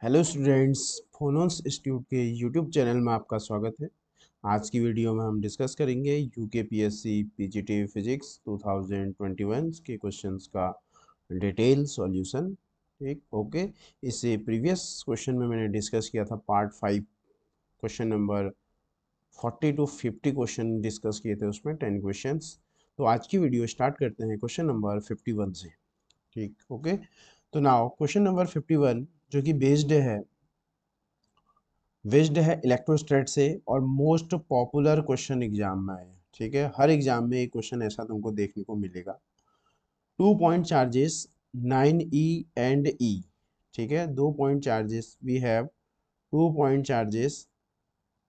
Hello students, फोनोस institute के YouTube channel में आपका स्वागत है। आज की वीडियो में हम डिस्कस करेंगे यूकेपीएससी पीजीटी फिजिक्स 2021 के क्वेश्चंस का डिटेल सॉल्यूशन। ठीक, ओके। इससे प्रीवियस क्वेश्चन में मैंने डिस्कस किया था part 5, question number 40 to 50 question discuss किए थे, उसमें 10 क्वेश्चंस। तो आज की वीडियो स्टार्ट करते हैं क्वेश्चन नंबर 51 से। ठीक, ओके। तो नाउ क्वेश्चन नंबर 51 जो कि बेस्ड है इलेक्ट्रोस्टैट से और मोस्ट पॉपुलर क्वेश्चन एग्जाम में है। ठीक है, हर एग्जाम में एक क्वेश्चन ऐसा तुमको देखने को मिलेगा। 2 point charges 9E and E। ठीक है, 2 point charges we have 2 point charges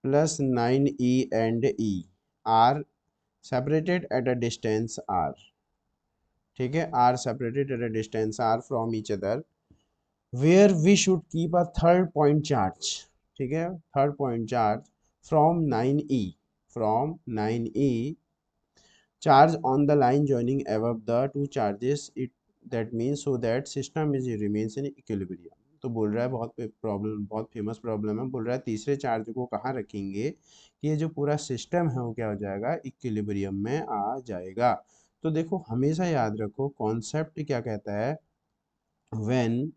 plus 9E and E are separated at a distance r। ठीक है, are separated at a distance r from each other where we should keep a third point charge। ठीक है, third point charge from 9E, from 9E charge on the line joining above the two charges, it that means so that system is remains in equilibrium। तो बोल रहा है बहुत problem, बहुत famous problem है। बोल रहा है तीसरे चार्ज को कहाँ रखेंगे कि ये जो पूरा सिस्टम है वो क्या हो जाएगा, इक्विलिब्रियम में आ जाएगा। तो देखो, हमेशा याद रखो कॉन्सेप्ट क्या कहता है, when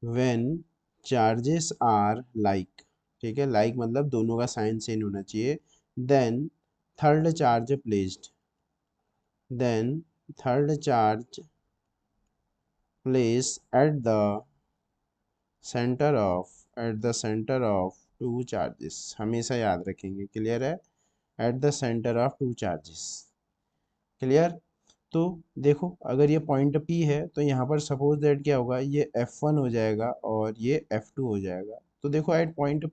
when charges are like. ठीक है, लाइक मतलब दोनों का साइन सेम होना चाहिए। Then third charge placed, then third charge place at the center of two charges। हमेशा याद रखेंगे, क्लियर है, at the centre of two charges. Clear. तो देखो, अगर ये पॉइंट P है तो यहाँ पर सपोज दैट क्या होगा, ये F1 हो जाएगा और ये F2 हो जाएगा। तो देखो, एट पॉइंट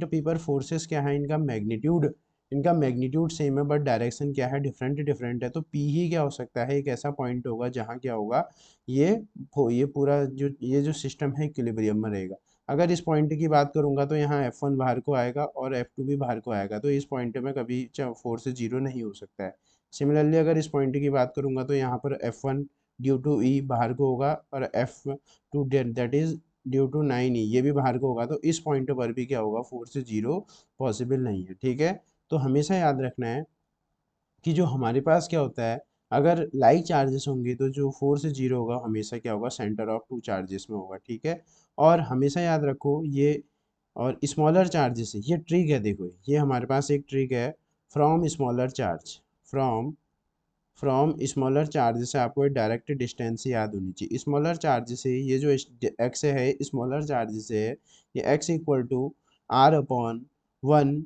P पर फोर्सेस क्या है, इनका मैग्नीट्यूड सेम है, बट डायरेक्शन क्या है, डिफरेंट है। तो P ही क्या हो सकता है, एक ऐसा पॉइंट होगा जहाँ क्या होगा, ये ये पूरा ये जो सिस्टम है इक्विलिब्रियम में रहेगा। अगर इस पॉइंट की बात करूंगा तो यहाँ F1 बाहर को आएगा और F2 भी बाहर को आएगा, तो इस पॉइंट में कभी फोर्स जीरो नहीं हो सकता है। सिमिलरली अगर इस पॉइंट की बात करूंगा तो यहाँ पर F1 ड्यू टू E बाहर को होगा और F2 that is due to 9E ये भी बाहर को होगा। तो इस पॉइंट पर भी क्या होगा, फोर्स जीरो पॉसिबल नहीं है। ठीक है, तो हमेशा याद रखना है कि जो हमारे पास क्या होता है, अगर लाइक चार्जेस होंगे तो जो फोर्स जीरो होगा हमेशा क्या होगा, सेंटर ऑफ टू चार्जेस में होगा। ठीक है, और हमेशा याद रखो ये, और स्मॉलर चार्जेस है, ये ट्रिक है। देखो, ये हमारे पास एक ट्रिक है, from smaller charge, from from smaller charge से आपको एक डायरेक्ट डिस्टेंस याद होनी चाहिए। स्मॉलर चार्ज से ये जो एक्स है, स्मॉलर चार्ज से है, ये x equal to r upon 1।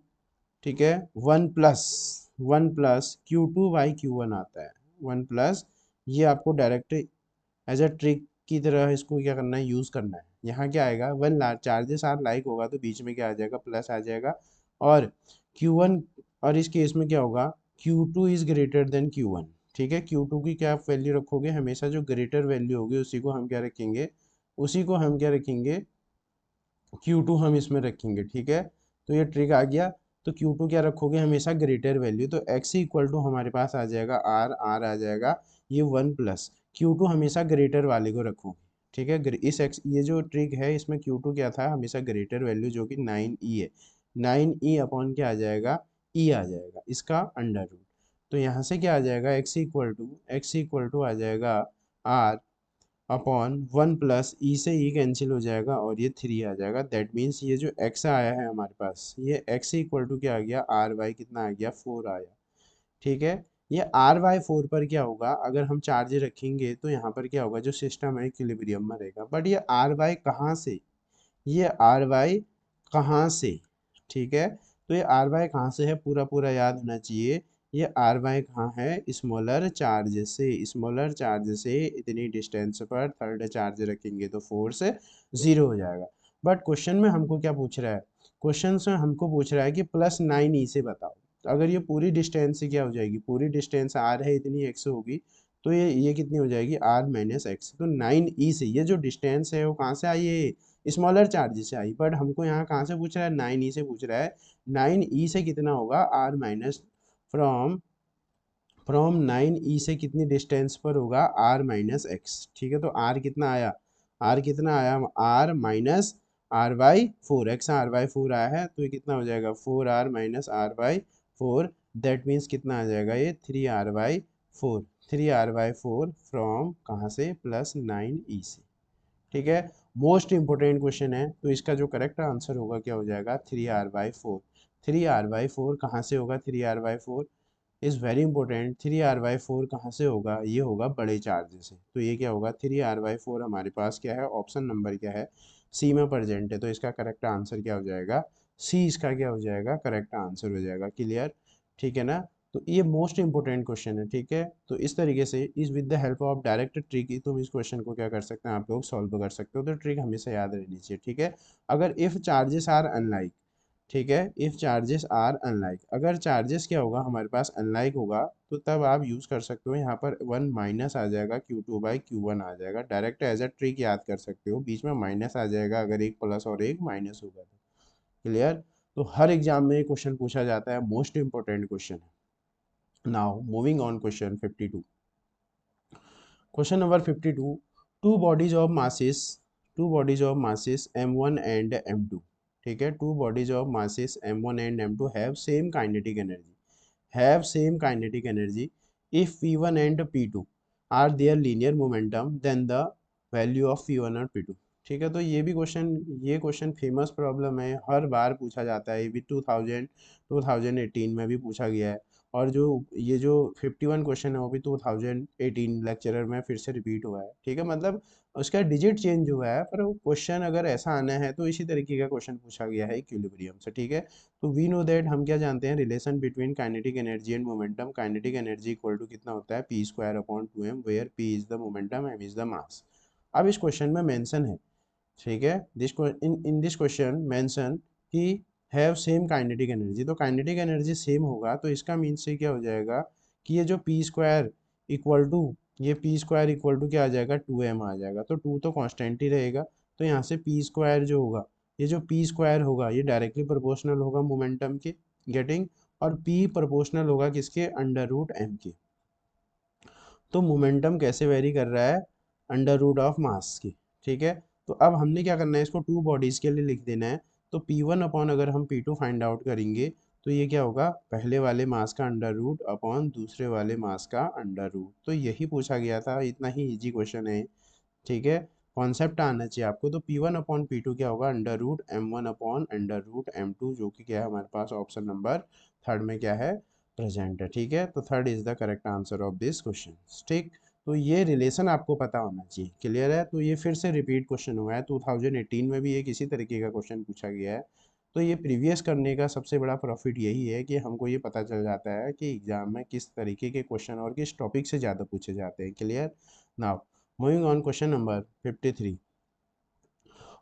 ठीक है, वन प्लस Q2/Q1 आता है, 1+। ये आपको डायरेक्ट एज अ ट्रिक की तरह इसको क्या करना है, यूज़ करना है। यहाँ क्या आएगा, वन चार्जेस आर लाइक होगा तो बीच में क्या आ जाएगा, प्लस आ जाएगा। और Q1, और इस केस में क्या होगा, Q2 is greater than Q1। ठीक है, Q2 की क्या वैल्यू रखोगे, हमेशा जो ग्रेटर वैल्यू होगी उसी को हम क्या रखेंगे, उसी को हम क्या रखेंगे, Q2 हम इसमें रखेंगे। ठीक है, तो ये ट्रिक आ गया। तो Q2 क्या रखोगे, हमेशा ग्रेटर वैल्यू, तो x इक्वल टू हमारे पास आ जाएगा आर आ जाएगा, ये 1+। Q2 हमेशा ग्रेटर वाले को रखोगे। ठीक है, इस x, ये जो ट्रिक है इसमें Q2 क्या था, हमेशा ग्रेटर वैल्यू जो कि 9E है, 9E अपॉन क्या आ जाएगा, E आ जाएगा, इसका अंडर रूट। तो यहाँ से क्या आ जाएगा, x इक्वल टू आ जाएगा आर अपॉन 1+, ई से ई कैंसिल हो जाएगा और ये 3 आ जाएगा। दैट मीन्स ये जो x आया है हमारे पास, ये x इक्वल टू क्या आ गया, आर वाई कितना आ गया, 4 आया। ठीक है, ये R/4 पर क्या होगा, अगर हम चार्ज रखेंगे तो यहाँ पर क्या होगा, जो सिस्टम है इक्विलिब्रियम में रहेगा। बट ये R/y कहाँ से, ये R/y कहाँ से, ठीक है, तो ये R/y कहाँ से है, पूरा पूरा याद होना चाहिए। ये R/y कहाँ है, स्मॉलर चार्ज से, स्मॉलर चार्ज से इतनी डिस्टेंस पर थर्ड चार्ज रखेंगे तो फोर्स जीरो हो जाएगा। बट क्वेश्चन में हमको क्या पूछ रहा है, क्वेश्चन में हमको पूछ रहा है कि +9E से बताओ। तो अगर ये पूरी डिस्टेंस क्या हो जाएगी, पूरी डिस्टेंस r है, इतनी x होगी, तो ये कितनी हो जाएगी, r-x। तो 9E से ये जो डिस्टेंस है वो कहाँ से आई है, स्मॉलर चार्ज से आई। बट हमको यहाँ कहाँ से पूछ रहा है, 9E से पूछ रहा है। 9E से कितना होगा, are minus, from from 9E से कितनी डिस्टेंस पर होगा, r-x। ठीक है, तो r कितना आया, आर कितना आया, r minus r by four, x r by four आया है, तो ये कितना हो जाएगा, 4r - r/4, दैट मीन्स कितना आ जाएगा ये 3r/4, 3r/4 फ्रॉम कहाँ से, +9e से। ठीक है, मोस्ट इंपोर्टेंट क्वेश्चन है, तो इसका जो करेक्ट आंसर होगा क्या हो जाएगा, 3r/4। 3r/4 कहाँ से होगा, 3r/4 is very important. 3r/4 कहाँ से होगा, ये होगा बड़े चार्ज से, तो ये क्या होगा, 3r/4 हमारे पास क्या है, ऑप्शन नंबर क्या है, सी में प्रेजेंट है, तो इसका करेक्ट आंसर क्या हो जाएगा, सी इसका क्या हो जाएगा, करेक्ट आंसर हो जाएगा। क्लियर, ठीक है ना। तो ये मोस्ट इंपॉर्टेंट क्वेश्चन है, ठीक है। तो इस तरीके से इस with the help of direct trick ही तुम इस क्वेश्चन को क्या कर सकते हैं, आप लोग सॉल्व कर सकते हो। तो ट्रिक हमेशा याद रहनी चाहिए, ठीक है। अगर इफ चार्जेस आर अनलाइक, ठीक है, इफ चार्जेस आर अनलाइक, अगर चार्जेस क्या होगा हमारे पास अनलाइक होगा, तो तब आप यूज़ कर सकते हो, यहाँ पर 1 माइनस आ जाएगा, Q2/Q1 आ जाएगा, डायरेक्ट एज अ ट्रिक याद कर सकते हो, बीच में माइनस आ जाएगा अगर एक प्लस और एक माइनस होगा तो। क्लियर। तो हर एग्जाम में क्वेश्चन पूछा जाता है, मोस्ट इंपॉर्टेंट क्वेश्चन है। Now moving on, question 52। Question number 52, two bodies of masses, two bodies of masses m1 and m2, ठीक है, two bodies of masses m1 and m2 have same kinetic energy, have same kinetic energy. If P1 and P2 are their linear momentum, then the value of P1 और P2। ठीक है, तो ये भी question, ये question famous problem है, हर बार पूछा जाता है, ये भी 2018 में भी पूछा गया है, और जो ये जो 51 क्वेश्चन है वो भी 2018 लेक्चरर में फिर से रिपीट हुआ है। ठीक है, मतलब उसका डिजिट चेंज हुआ है, पर क्वेश्चन अगर ऐसा आना है तो इसी तरीके का क्वेश्चन पूछा गया है इक्विलिब्रियम से। ठीक है, तो वी नो दैट, हम क्या जानते हैं, relation between kinetic energy and momentum, kinetic energy equal to कितना होता है, p² / 2m, where p is the momentum, m is the mass. अब इस क्वेश्चन में मेंशन है, ठीक है, this in this question mention कि हैव सेम काइनेटिक एनर्जी, तो काइनेटिक एनर्जी सेम होगा, तो इसका मीन्स से क्या हो जाएगा कि ये जो p² इक्वल टू, ये p² इक्वल टू क्या आ जाएगा, 2m आ जाएगा, तो 2 तो कांस्टेंट ही रहेगा, तो यहाँ से p² जो होगा, ये जो p² होगा ये डायरेक्टली प्रोपोर्शनल होगा मोमेंटम के, गेटिंग, और p प्रोपोर्शनल होगा किसके, √m के। तो मोमेंटम कैसे वेरी कर रहा है, √मास की। ठीक है, तो अब हमने क्या करना है, इसको टू बॉडीज़ के लिए लिख देना है, तो P1 अपॉन अगर हम P2 फाइंड आउट करेंगे, तो ये क्या होगा, पहले वाले मास का √ अपॉन दूसरे वाले मास का √, तो यही पूछा गया था, इतना ही इजी क्वेश्चन है। ठीक है, कॉन्सेप्ट आना चाहिए आपको। तो P1 अपॉन P2 क्या होगा, √m1 अपॉन √m2, जो कि क्या है हमारे पास ऑप्शन नंबर थर्ड में क्या है, प्रेजेंट है। ठीक है, तो third is the correct answer of this question. ठीक, तो ये रिलेशन आपको पता होना चाहिए। क्लियर है, तो ये फिर से रिपीट क्वेश्चन हुआ है, 2018 में भी एक इसी तरीके का क्वेश्चन पूछा गया है। तो ये प्रीवियस करने का सबसे बड़ा प्रॉफिट यही है कि हमको ये पता चल जाता है कि एग्जाम में किस तरीके के क्वेश्चन और किस टॉपिक से ज़्यादा पूछे जाते हैं। Clear. Now moving on, question number 53,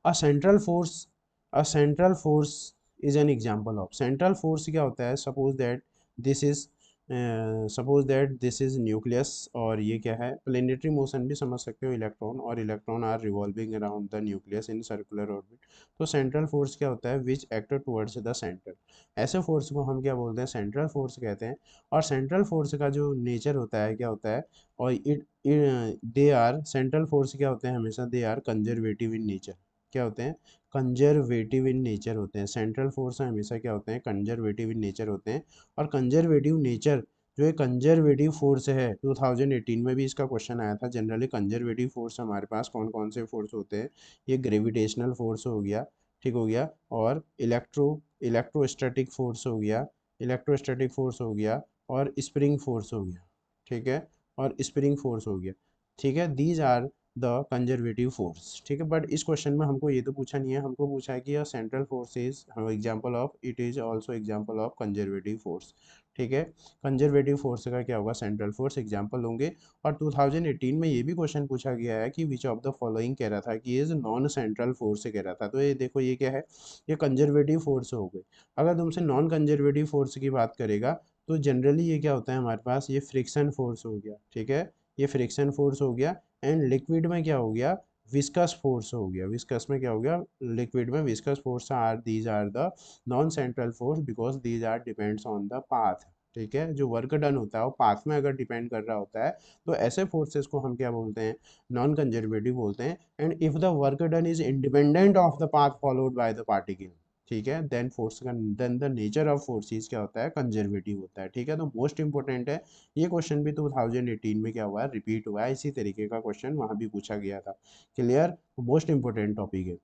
a central force, a central force is an example of, central force क्या होता है, this is suppose that this is nucleus, और ये क्या है, प्लेनेटरी मोशन भी समझ सकते हो, इलेक्ट्रॉन, और electron are revolving around the nucleus in circular orbit. तो सेंट्रल फोर्स क्या होता है, which act towards the center, ऐसे फोर्स को हम क्या बोलते हैं, सेंट्रल फोर्स कहते हैं। और सेंट्रल फोर्स का जो नेचर होता है क्या होता है, और it they are, central force क्या होते हैं, हमेशा they are conservative in nature, क्या होते हैं, कंजर्वेटिव इन नेचर होते हैं। सेंट्रल फोर्स हमेशा क्या होते हैं, कंजर्वेटिव इन नेचर होते हैं। और कंजर्वेटिव नेचर, जो ये कंजर्वेटिव फोर्स है, 2018 में भी इसका क्वेश्चन आया था। जनरली कंजर्वेटिव फोर्स हमारे पास कौन कौन से फोर्स होते हैं, ये ग्रेविटेशनल फोर्स हो गया, ठीक हो गया, और इलेक्ट्रोस्टैटिक फोर्स हो गया, इलेक्ट्रोस्टैटिक फोर्स हो गया, और स्प्रिंग फोर्स हो गया, ठीक है, और स्प्रिंग फोर्स हो गया। ठीक है, these are the conservative force. ठीक है, बट इस क्वेश्चन में हमको ये तो पूछा नहीं है, हमको पूछा है कि यह central force is example of, it is also example of conservative force. ठीक है, कंजर्वेटिव फोर्स का क्या होगा, सेंट्रल फोर्स एग्जांपल होंगे। और 2018 में ये भी क्वेश्चन पूछा गया है कि विच ऑफ द फॉलोइंग कह रहा था कि इज नॉन सेंट्रल फोर्स से कह रहा था। तो ये देखो, ये क्या है, ये कंजर्वेटिव फोर्स हो गए। अगर तुमसे नॉन कंजर्वेटिव फोर्स की बात करेगा, तो जनरली ये क्या होता है हमारे पास, ये फ्रिक्शन फोर्स हो गया। ठीक है, ये फ्रिक्शन फोर्स हो गया। एंड लिक्विड में क्या हो गया, विस्कस फोर्स हो गया। विस्कस में क्या हो गया, लिक्विड में viscous force are, these are the non central force because these are depends on the path. ठीक है, जो वर्क डन होता है वो पाथ में अगर डिपेंड कर रहा होता है तो ऐसे फोर्सेस को हम क्या बोलते हैं, नॉन कंजर्वेटिव बोलते हैं। And if the work done is independent of the path followed by the particle, ठीक है, then the nature of forces क्या होता है, कंजर्वेटिव होता है। ठीक है, तो मोस्ट इंपॉर्टेंट है, ये क्वेश्चन भी 2018 में क्या हुआ है, रिपीट हुआ है, इसी तरीके का क्वेश्चन वहां भी पूछा गया था। क्लियर, मोस्ट इंपॉर्टेंट टॉपिक है।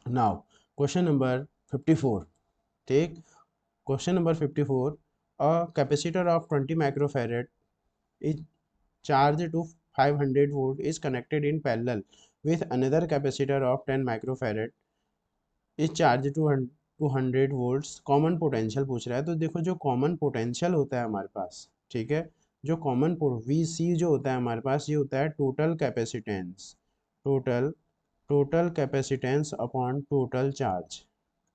नाउ क्वेश्चन नंबर 54, ठीक, question number 54, a capacitor of 20 microfarad is charged to 500 volt is connected in parallel with another capacitor of 10 microfarad is charged to 200 volts, common potential पूछ रहा है। तो देखो जो common potential होता है हमारे पास, ठीक है, जो कॉमन वी सी जो होता है हमारे पास, ये होता है total capacitance, total total capacitance upon total charge.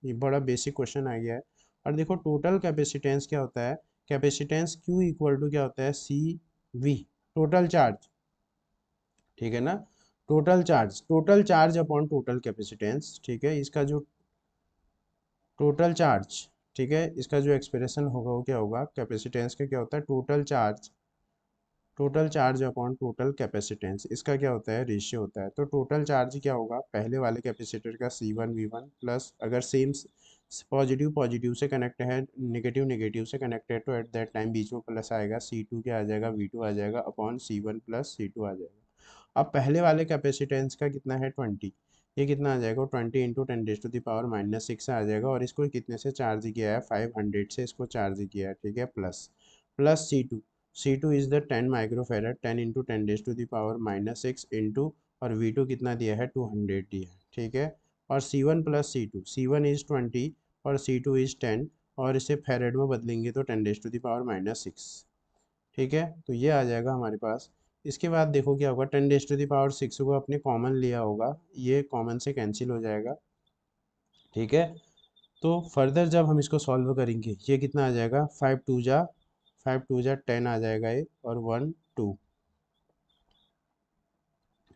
ये बड़ा बेसिक क्वेश्चन आ गया है। और देखो टोटल कैपेसिटेंस क्या होता है, कैपेसिटेंस Q इक्वल टू क्या होता है, सी वी, टोटल चार्ज, ठीक है ना, total charge upon total capacitance, ठीक है, इसका जो टोटल चार्ज, ठीक है, इसका जो एक्सप्रेशन होगा वो क्या होगा, कैपेसिटेंस का क्या होता है, total charge upon total capacitance, इसका क्या होता है, रेशियो होता है। तो टोटल चार्ज क्या होगा, पहले वाले कैपेसिटर का C1V1 प्लस, अगर सेम पॉजिटिव पॉजिटिव से कनेक्ट है, नेगेटिव नेगेटिव से कनेक्ट है, तो एट दैट टाइम बीच में प्लस आएगा, C2 क्या आ जाएगा, V2 आ जाएगा अपॉन C1 प्लस C2 आ जाएगा। अब पहले वाले कैपेसिटेंस का कितना है, 20, ये कितना आ जाएगा, 20 इंटू 10⁻⁻6 आ जाएगा। और इसको कितने से चार्ज किया है, 500 से इसको चार्ज किया है, ठीक है, plus plus C2 is the 10 microfarad, 10 into 10⁻⁻6 into, और V2 कितना दिया है, 200 दिया है, ठीक है। और C1 plus C2, C1 is 20 और C2 इज 10, और इसे फेरेड में बदलेंगे तो 10⁻⁻6, ठीक है, तो ये आ जाएगा हमारे पास। इसके बाद देखो क्या होगा, 10⁻6 को अपने कॉमन लिया होगा, ये कॉमन से कैंसिल हो जाएगा, ठीक है। तो फर्दर जब हम इसको सॉल्व करेंगे, ये कितना आ जाएगा, 5 2 जा 10 आ जाएगा ये, और 1 2,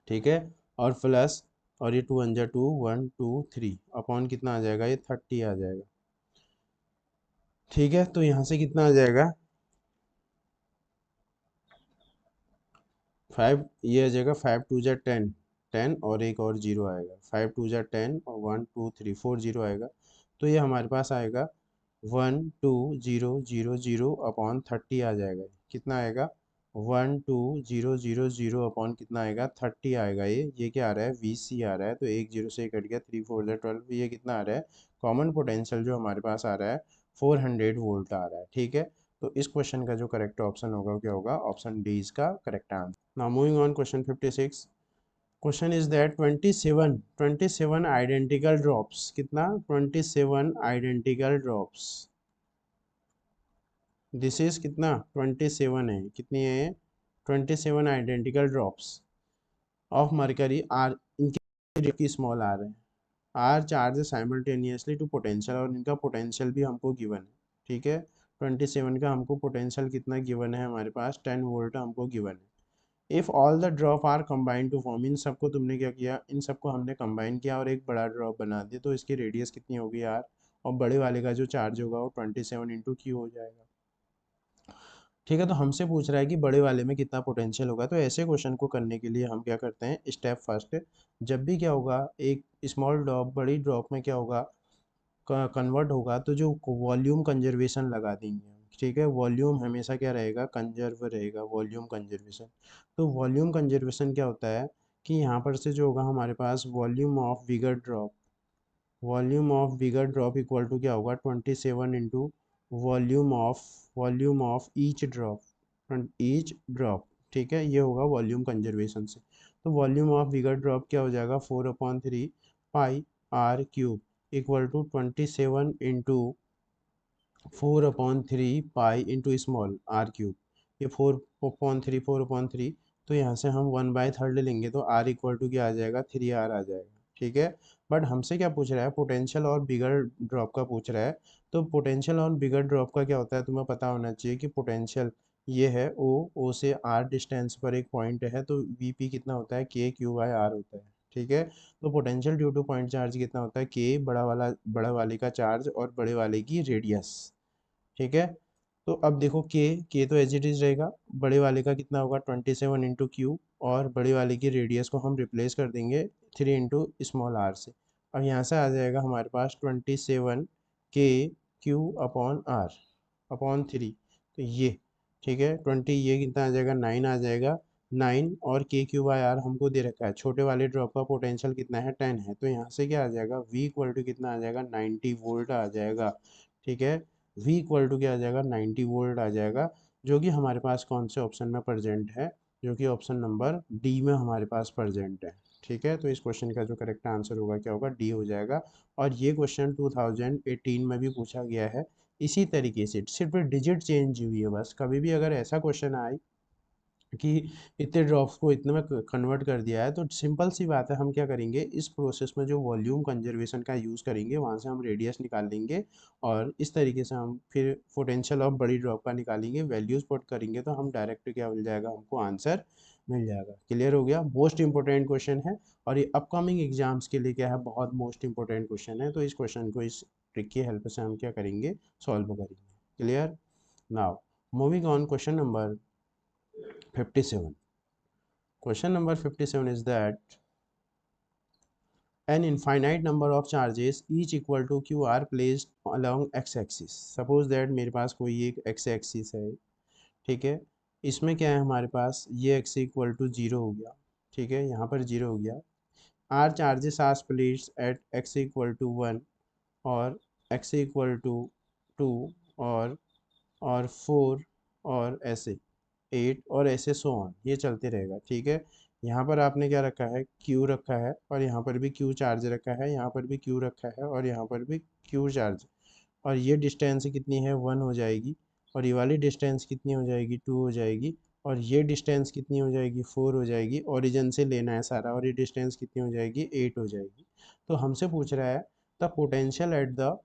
ठीक है, और प्लस, और ये 2 1 जा 2, 1 2 3 अपॉन कितना आ जाएगा, ये 30 आ जाएगा, ठीक है। तो यहाँ से कितना आ जाएगा, 5, ये आ जाएगा 5 2 जा 10, 10 और एक और जीरो आएगा, 5 2 जा 10 और 1 2 3 4 जीरो आएगा। तो ये हमारे पास आएगा 1 2 0 0 0 अपॉन 30 आ जाएगा, कितना आएगा, 1 2 0 0 0 अपॉन कितना आएगा, 30 आएगा। ये क्या आ रहा है, VC आ रहा है, तो एक जीरो से कट गया, 3 4 जा 12, ये कितना आ रहा है, कॉमन पोटेंशियल जो हमारे पास आ रहा है 400 वोल्ट आ रहा है, ठीक है। तो इस क्वेश्चन का जो करेक्ट ऑप्शन होगा वो क्या होगा, ऑप्शन डी इसका correct answer. Now moving on, question 56, question is that 27 identical drops, कितना, 27 आइडेंटिकल ड्रॉप्स, दिस इज कितना, 27 है, कितनी है, 27 identical drops of mercury are, इनकी स्मॉल आर है, are charge simultaneously to potential, और इनका पोटेंशियल भी हमको गिवन है, ठीक है। 27 का हमको पोटेंशियल कितना गिवन है, हमारे पास 10 वोल्ट हमको गिवन है। If all the drop are combined to form, इन सबको तुमने क्या किया, इन सबको हमने कंबाइन किया और एक बड़ा ड्रॉप बना दिया, तो इसकी रेडियस कितनी होगी यार, और बड़े वाले का जो चार्ज होगा वो 27 × Q हो जाएगा, ठीक है। तो हमसे पूछ रहा है कि बड़े वाले में कितना पोटेंशियल होगा। तो ऐसे क्वेश्चन को करने के लिए हम क्या करते हैं, स्टेप फर्स्ट, जब भी क्या होगा, एक स्मॉल ड्रॉप बड़ी ड्रॉप में क्या होगा, कन्वर्ट होगा, तो जो वॉल्यूम कंजर्वेशन लगा देंगे हम, ठीक है, वॉल्यूम हमेशा क्या रहेगा, कंजर्व रहेगा, वॉल्यूम कंजर्वेशन। तो वॉल्यूम कंजर्वेशन क्या होता है कि यहाँ पर से जो होगा हमारे पास volume of bigger drop equal to क्या होगा, 27 into volume of each drop, ठीक है, ये होगा वॉल्यूम कंजर्वेशन से। तो वॉल्यूम ऑफ बिगर ड्रॉप क्या हो जाएगा, 4/3 pi r cube equal to 27 into 4/3 pi into small r cube, ये 4/3 तो यहाँ से हम 1/3 लेंगे, तो आर इक्वल टू क्या आ जाएगा, 3R आ जाएगा, ठीक है। बट हमसे क्या पूछ रहा है, पोटेंशियल और बिगर ड्रॉप का पूछ रहा है। तो पोटेंशियल और बिगर ड्रॉप का क्या होता है, तुम्हें पता होना चाहिए कि पोटेंशियल ये है ओ से आर डिस्टेंस पर एक पॉइंट है, तो VP कितना होता है, KQ/R होता है, ठीक है। तो potential due two point charge कितना होता है, K बड़ा वाले का चार्ज और बड़े वाले की रेडियस, ठीक है। तो अब देखो के तो एज इट इज रहेगा, बड़े वाले का कितना होगा 27 इंटू क्यू, और बड़े वाले की रेडियस को हम रिप्लेस कर देंगे 3 इंटू स्मॉल आर से। अब यहाँ से आ जाएगा हमारे पास 27 के क्यू अपॉन आर अपॉन 3, तो ये ठीक है 20, ये कितना आ जाएगा 9 आ जाएगा। 9 और के क्यू बाई आर हमको दे रखा है, छोटे वाले ड्रॉप का पोटेंशियल कितना है 10 है, तो यहाँ से क्या आ जाएगा V इक्वल टू कितना आ जाएगा 90 वोल्ट आ जाएगा। ठीक है, V इक्वल टू क्या आ जाएगा 90 वोल्ट आ जाएगा, जो कि हमारे पास कौन से ऑप्शन में प्रेजेंट है, जो कि ऑप्शन नंबर डी में हमारे पास प्रेजेंट है। ठीक है, तो इस क्वेश्चन का जो करेक्ट आंसर होगा क्या होगा, डी हो जाएगा। और ये क्वेश्चन 2018 में भी पूछा गया है इसी तरीके से, सिर्फ डिजिट चेंज हुई है बस। कभी भी अगर ऐसा क्वेश्चन आए कि इतने ड्रॉप्स को इतने में कन्वर्ट कर दिया है, तो सिंपल सी बात है, हम क्या करेंगे इस प्रोसेस में जो वॉल्यूम कंजर्वेशन का यूज़ करेंगे, वहाँ से हम रेडियस निकाल लेंगे, और इस तरीके से हम फिर पोटेंशियल ऑफ बड़ी ड्रॉप का निकालेंगे, वैल्यूज पुट करेंगे, तो हम डायरेक्ट क्या मिल जाएगा, हमको आंसर मिल जाएगा। क्लियर हो गया, मोस्ट इंपॉर्टेंट क्वेश्चन है, और ये अपकमिंग एग्जाम्स के लिए क्या है, बहुत मोस्ट इंपॉर्टेंट क्वेश्चन है। तो इस क्वेश्चन को इस ट्रिक की हेल्प से हम क्या करेंगे, सॉल्व करेंगे। Clear, now moving on question number 57. Question number 57 is that an infinite number of charges each equal to q are placed along x-axis. Suppose that मेरे पास कोई एक x-axis है, ठीक है, इसमें क्या है हमारे पास, ये x इक्वल टू 0 हो गया, ठीक है, यहाँ पर 0 हो गया। Are charges are placed at x equal to 1 और x इक्वल टू 2 और 4 और ऐसे 8 और ऐसे सो ऑन, ये चलते रहेगा। ठीक है, यहाँ पर आपने क्या रखा है, क्यू रखा है, और यहाँ पर भी क्यू चार्ज रखा है, यहाँ पर भी क्यू रखा है, और यहाँ पर भी क्यू चार्ज, और ये डिस्टेंस कितनी है 1 हो जाएगी, और ये वाली डिस्टेंस कितनी हो जाएगी 2 हो जाएगी, और ये डिस्टेंस कितनी हो जाएगी 4 हो जाएगी, ओरिजिन से लेना है सारा, और ये डिस्टेंस कितनी हो जाएगी 8 हो जाएगी। तो हमसे पूछ रहा है the potential at the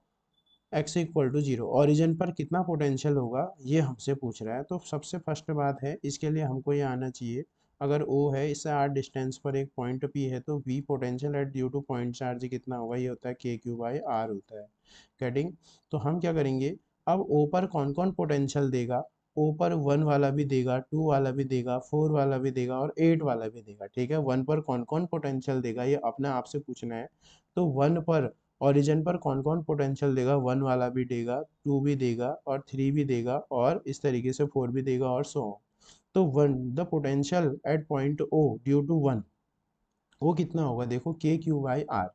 x equal to 0, origin पर कितना पोटेंशियल होगा, ये हमसे पूछ रहा है। तो सबसे फर्स्ट बात है, इसके लिए हमको ये आना चाहिए, अगर O है, इससे R डिस्टेंस पर एक पॉइंट P है, तो V potential at due two point charge कितना होगा, ये होता है के क्यू बाई आर होता है। गेटिंग, तो हम क्या करेंगे, अब O पर कौन कौन पोटेंशियल देगा, O पर 1 वाला भी देगा, 2 वाला भी देगा, 4 वाला भी देगा, और 8 वाला भी देगा। ठीक है, 1 पर कौन कौन पोटेंशियल देगा, ये अपने आप से पूछना है। तो 1 पर ओरिजिन पर कौन कौन पोटेंशियल देगा, 1 वाला भी देगा, 2 भी देगा, और 3 भी देगा, और इस तरीके से 4 भी देगा, और सो ऑन। तो 1 the potential at point O due to 1, वो कितना होगा, देखो के क्यू बाई आर।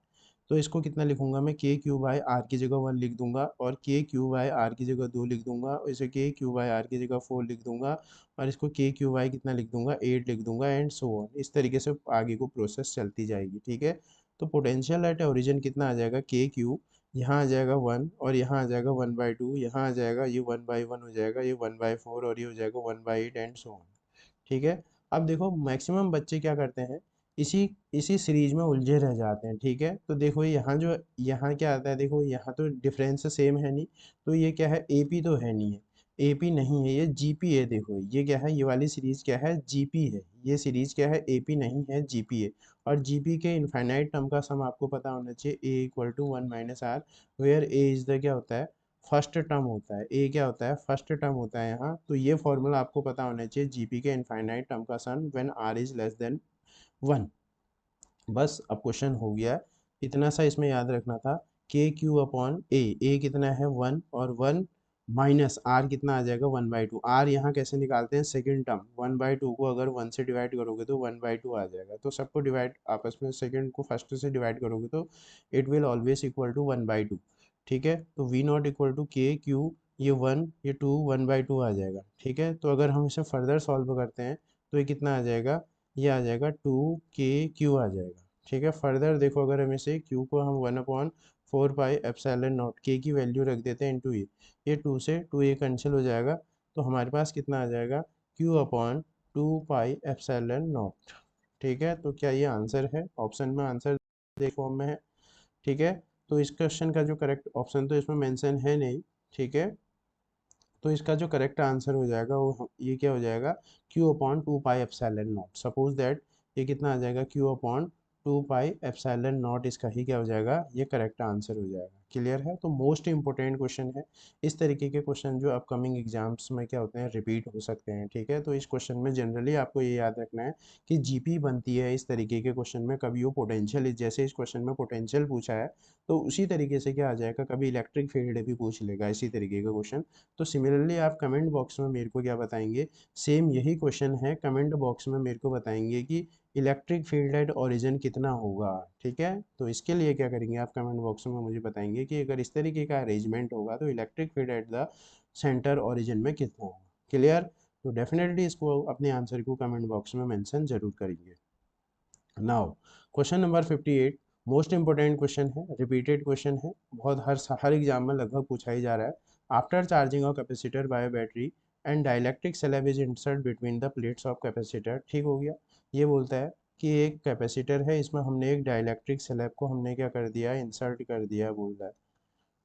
तो इसको कितना लिखूंगा मैं, के क्यू बाई आर की जगह 1 लिख दूंगा, और के क्यू बाई आर की जगह 2 लिख दूंगा, इसे के क्यू बाई आर की जगह 4 लिख दूंगा, और इसको के क्यू बाई कितना लिख दूंगा 8 लिख दूंगा, एंड सो ऑन। इस तरीके से आगे को प्रोसेस चलती जाएगी। ठीक है, तो पोटेंशियल एट ओरिजिन कितना आ जाएगा, के क्यू, यहाँ आ जाएगा 1, और यहाँ आ जाएगा 1/2, यहाँ आ जाएगा ये 1/1 हो जाएगा, ये 1/4, और ये हो जाएगा 1/8, एंड सो ऑन। ठीक है, अब देखो मैक्सिमम बच्चे क्या करते हैं, इसी इसी सीरीज में उलझे रह जाते हैं। ठीक है, तो देखो यहाँ जो यहाँ क्या आता है, देखो यहाँ तो डिफरेंस सेम है नहीं, तो ये क्या है, एपी तो है नहीं है, एपी नहीं है, ये जीपी है। देखो ये क्या है, ये वाली सीरीज क्या है, जीपी है, ये सीरीज क्या है, एपी नहीं है, जीपी है। और जीपी के इनफाइनाइट टर्म का सम आपको पता होना चाहिए, A equal to 1 minus r, where A is the क्या होता है, फर्स्ट टर्म होता है, ए क्या होता है, फर्स्ट टर्म होता है यहाँ। तो ये फॉर्मूला आपको पता होना चाहिए, जीपी के इनफाइनाइट टर्म का sum when r is less than 1। बस अब क्वेश्चन हो गया, इतना सा इसमें याद रखना था, के क्यू अपॉन ए कितना है 1, और 1 माइनस आर कितना आ जाएगा 1/2। आर यहाँ कैसे निकालते हैं, सेकंड टर्म 1/2 को अगर 1 से डिवाइड करोगे तो 1/2 आ जाएगा, तो सबको डिवाइड आपस में, सेकंड को फर्स्ट से डिवाइड करोगे तो it will always equal to 1/2। ठीक है, तो V not equal to k q, ये 1 ये 2 1/2 आ जाएगा। ठीक है, तो अगर हम इसे फर्दर सॉल्व करते हैं तो ये कितना आ जाएगा, ये आ जाएगा 2 के क्यू आ जाएगा। ठीक है, फर्दर देखो, अगर हम इसे क्यू को हम 1/4 पाई एप्सिलॉन नॉट के की वैल्यू रख देते हैं इंटू ये 2 से 2 कैंसिल हो जाएगा, तो हमारे पास कितना आ जाएगा, Q/2 पाई एप्सिलॉन नॉट। ठीक है, तो क्या ये आंसर है, ऑप्शन में आंसर देख फॉर्म में है। ठीक है, तो इस क्वेश्चन का जो करेक्ट ऑप्शन तो इसमें मेंशन है नहीं। ठीक है, तो इसका जो करेक्ट आंसर हो जाएगा वो ये क्या हो जाएगा, Q/2 pi epsilon not. Suppose that ये कितना आ जाएगा, Q/2 पाई एप्सिलॉन नॉट, इसका ही क्या हो जाएगा, ये करेक्ट आंसर हो जाएगा। क्लियर है? तो मोस्ट इंपॉर्टेंट क्वेश्चन है। इस तरीके के क्वेश्चन जो अपकमिंग एग्जाम्स में क्या होते हैं, रिपीट हो सकते हैं। ठीक है, तो इस क्वेश्चन में जनरली आपको ये याद रखना है कि जीपी बनती है इस तरीके के क्वेश्चन में। कभी वो पोटेंशियल, जैसे इस क्वेश्चन में पोटेंशियल पूछा है तो उसी तरीके से क्या आ जाएगा, कभी इलेक्ट्रिक फील्ड भी पूछ लेगा इसी तरीके का क्वेश्चन। तो सिमिलरली आप कमेंट बॉक्स में मेरे को क्या बताएंगे, सेम यही क्वेश्चन है, कमेंट बॉक्स में मेरे को बताएंगे कि इलेक्ट्रिक फील्ड एट ओरिजिन कितना होगा। ठीक है, तो इसके लिए क्या करेंगे, आप कमेंट बॉक्स में मुझे बताएंगे कि अगर इस तरीके का अरेंजमेंट होगा तो electric field at the centre origin में कितना होगा। क्लियर? तो डेफिनेटली इसको अपने आंसर को कमेंट बॉक्स में मेंशन जरूर करेंगे। Now question number 58 most important question है, रिपीटेड क्वेश्चन है, बहुत हर एग्जाम में लगभग पूछा ही जा रहा है। After charging of capacitor bye battery and dielectric slab is insert between the plates of capacitor. ठीक हो गया, ये बोलता है कि एक कैपेसिटर है, इसमें हमने एक डाइलेक्ट्रिक स्लैब को हमने क्या कर दिया, इंसर्ट कर दिया बोल रहा है।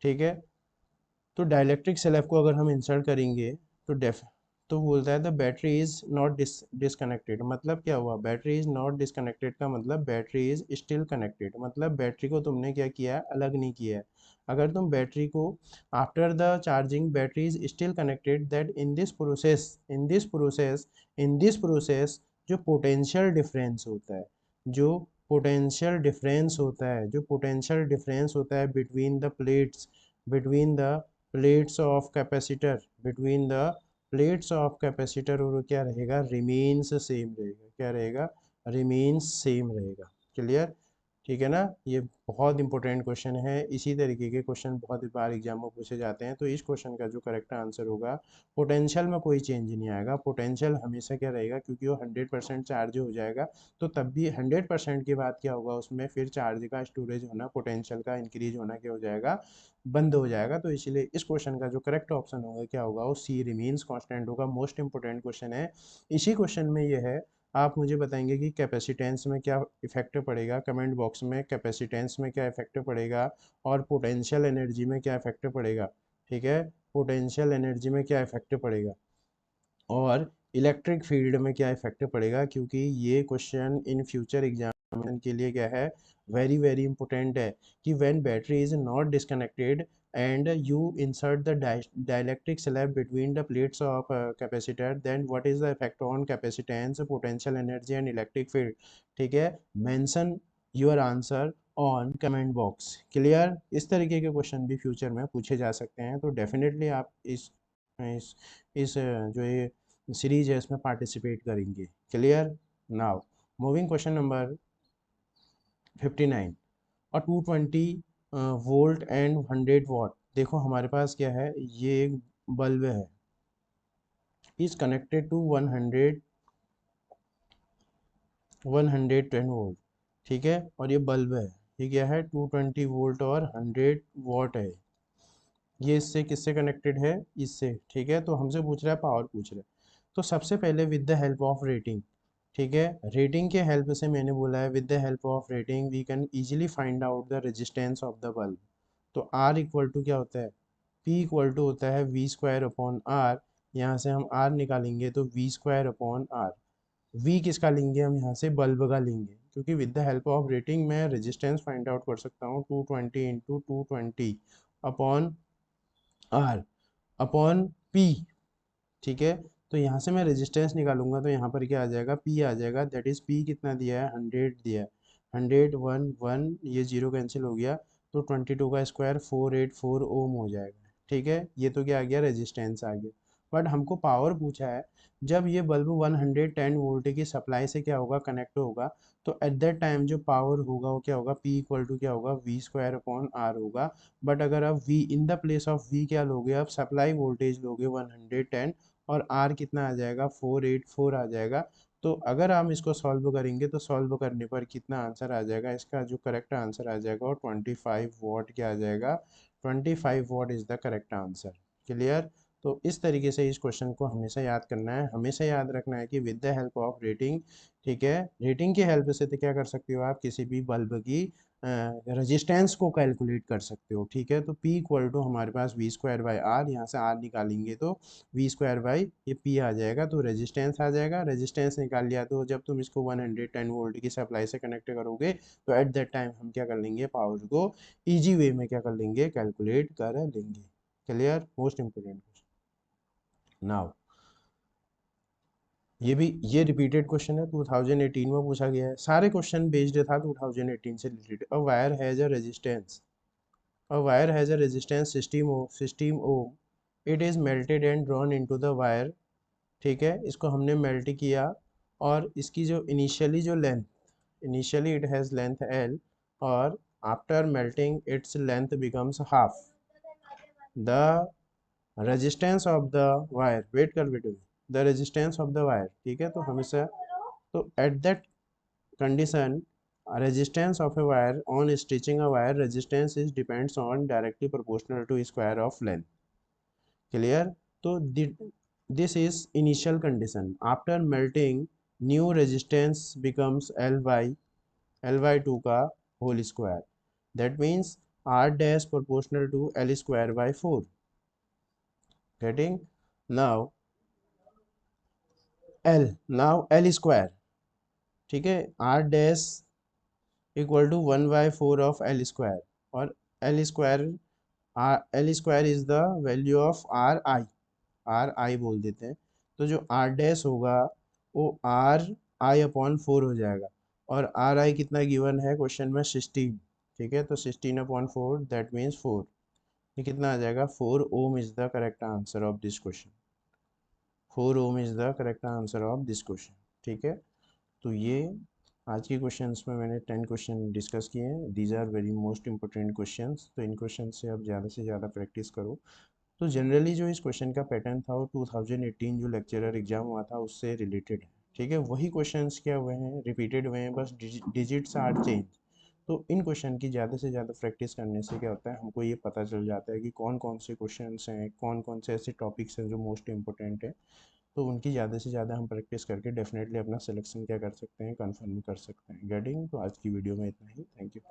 ठीक है, तो डाइलेक्ट्रिक स्लैब को अगर हम इंसर्ट करेंगे तो तो बोलता है the battery is not disconnected. मतलब क्या हुआ, बैटरी इज नॉट डिसकनेक्टेड का मतलब बैटरी इज स्टिल कनेक्टेड, मतलब बैटरी को तुमने क्या किया है, अलग नहीं किया है। अगर तुम बैटरी को after the charging battery is still connected, that in this process जो पोटेंशियल डिफरेंस होता है, between the plates of capacitor, और क्या रहेगा, रिमेन्स सेम रहेगा। क्या रहेगा, रिमेन्स सेम रहेगा। क्लियर? ठीक है ना, ये बहुत इंपॉर्टेंट क्वेश्चन है। इसी तरीके के क्वेश्चन बहुत बार एग्जाम में पूछे जाते हैं। तो इस क्वेश्चन का जो करेक्ट आंसर होगा, पोटेंशियल में कोई चेंज नहीं आएगा, पोटेंशियल हमेशा क्या रहेगा, क्योंकि वो 100% चार्ज हो जाएगा। तो तब भी 100% के बाद क्या होगा, उसमें फिर चार्ज का स्टोरेज होना, पोटेंशियल का इंक्रीज होना क्या हो जाएगा, बंद हो जाएगा। तो इसीलिए इस क्वेश्चन का जो करेक्ट ऑप्शन होगा क्या होगा, वो सी रिमीन्स कांस्टेंट होगा। मोस्ट इंपॉर्टेंट क्वेश्चन है। इसी क्वेश्चन में ये है, आप मुझे बताएंगे कि कैपेसिटेंस में क्या इफेक्ट पड़ेगा, कमेंट बॉक्स में कैपेसिटेंस में क्या इफेक्ट पड़ेगा और पोटेंशियल एनर्जी में क्या इफेक्ट पड़ेगा। ठीक है, पोटेंशियल एनर्जी में क्या इफेक्ट पड़ेगा और इलेक्ट्रिक फील्ड में क्या इफेक्ट पड़ेगा, क्योंकि ये क्वेश्चन इन फ्यूचर एग्जामिनेशन के लिए क्या है, वेरी वेरी इंपॉर्टेंट है कि when battery is not disconnected and you insert the dielectric slab between the plates of capacitor, then what is the effect on capacitance, potential energy and electric field। ठीक है, mention your answer on comment box। Clear? इस तरीके के question भी future में पूछे जा सकते हैं। तो डेफिनेटली आप इस जो ये सीरीज है इसमें पार्टिसिपेट करेंगे। Clear? Now moving question number 59 और 220 वोल्ट एंड 100 वाट। देखो हमारे पास क्या है, ये एक बल्ब है, इज कनेक्टेड टू 110 वोल्ट। ठीक है, और ये बल्ब है, ये क्या है, 220 वोल्ट और 100 वाट है। ये इससे किससे कनेक्टेड है, इससे। ठीक है, तो हमसे पूछ रहा है, पावर पूछ रहा है। तो सबसे पहले with the help of rating, ठीक है, रेटिंग के हेल्प से मैंने बोला है, with the help of rating we can easily find out the resistance of the bulb. तो R इक्वल टू क्या होता है, P इक्वल टू होता है वी स्क्वायर अपॉन आर। यहाँ से हम R निकालेंगे तो वी स्क्वायर अपॉन आर। वी किसका लेंगे, हम यहाँ से बल्ब का लेंगे, क्योंकि with the help of rating मैं रेजिस्टेंस फाइंड आउट कर सकता हूँ 220 into 220 upon R upon P. ठीक है, तो यहाँ से मैं रेजिस्टेंस निकालूंगा तो यहाँ पर क्या आ जाएगा, पी आ जाएगा। दैट इज पी कितना दिया है, 100 दिया है। 100 1 1, ये जीरो कैंसिल हो गया, तो 22 का स्क्वायर 484 ओम हो जाएगा। ठीक है, ये तो क्या आ गया, रेजिस्टेंस आ गया। बट हमको पावर पूछा है, जब ये बल्ब 110 वोल्ट की सप्लाई से क्या होगा, कनेक्ट होगा, तो एट दैट टाइम जो पावर होगा वो क्या होगा, P इक्वल टू क्या होगा, वी स्क्वायर अपॉन आर होगा। बट अगर आप V in the place of V क्या लोगे, आप सप्लाई वोल्टेज लोगे 110, और R कितना आ जाएगा, 484 आ जाएगा। तो अगर हम इसको सॉल्व करेंगे तो सॉल्व करने पर कितना आंसर आ जाएगा, इसका जो करेक्ट आंसर आ जाएगा और 25 वाट क्या आ जाएगा, 25 what is the correct answer. Clear? तो इस तरीके से इस क्वेश्चन को हमेशा याद करना है, हमेशा याद रखना है कि with the help of rating. ठीक है, रेटिंग की हेल्प से तो क्या कर सकते हो आप, किसी भी बल्ब की रेजिस्टेंस को कैलकुलेट कर सकते हो, ठीक है। तो P इक्वल टू हमारे पास वी स्क्वायर बाई आर, यहाँ से आर निकालेंगे तो वी स्क्वायर बाई ये P आ जाएगा, तो रेजिस्टेंस आ जाएगा। रेजिस्टेंस निकाल लिया तो जब तुम इसको 110 वोल्ट की सप्लाई से कनेक्ट करोगे तो एट दैट टाइम हम क्या कर लेंगे, पावर को ईजी वे में क्या कर लेंगे, कैलकुलेट कर लेंगे। Clear, most important question. Now ये रिपीटेड क्वेश्चन है, 2018 में पूछा गया है, सारे क्वेश्चन बेस्ड था 2018 से related. A wire has a resistance, a wire has a resistance 16 ohm, it is melted and drawn into the wire, ठीक है। इसको हमने मेल्ट किया और इसकी जो इनिशियली जो length, initially it has length L, और after melting its length becomes half the resistance of the wire, wait कर बेटे, the resistance of the wire, ठीक है। तो हमेशा, तो at that condition, resistance of a wire on stretching a wire resistance is depends on directly proportional to square of length. Clear? तो this is initial condition. After melting, new resistance becomes L by 2 का whole square. That means R dash proportional to L square by 4. Getting? Now L square, ठीक है। R dash equal to 1/4 of L square, और L square, L square is the value of r आई बोल देते हैं। तो जो are dash होगा वो RI/4 हो जाएगा, और RI कितना गिवन है क्वेश्चन में, 16, ठीक है। तो 16/4 दैट मीन्स 4, ये कितना आ जाएगा, 4 ohm is the correct answer of this question, 4 ohm is the correct answer of this question, ठीक है। तो ये आज के क्वेश्चंस में मैंने 10 क्वेश्चन डिस्कस किए हैं, these are very most important questions. तो इन क्वेश्चन से आप ज़्यादा से ज़्यादा प्रैक्टिस करो। तो जनरली जो इस क्वेश्चन का पैटर्न था वो 2018 जो लेक्चरर एग्जाम हुआ था उससे रिलेटेड है, ठीक है। वही क्वेश्चंस क्या हुए हैं, रिपीटेड हुए हैं, बस डिजिट्स आर चेंज। तो इन क्वेश्चन की ज़्यादा से ज़्यादा प्रैक्टिस करने से क्या होता है, हमको ये पता चल जाता है कि कौन कौन से क्वेश्चंस हैं, कौन कौन से ऐसे टॉपिक्स हैं जो मोस्ट इंपॉर्टेंट है। तो उनकी ज़्यादा से ज़्यादा हम प्रैक्टिस करके डेफिनेटली अपना सिलेक्शन क्या कर सकते हैं, कन्फर्म कर सकते हैं। गेटिंग? तो आज की वीडियो में इतना ही, थैंक यू।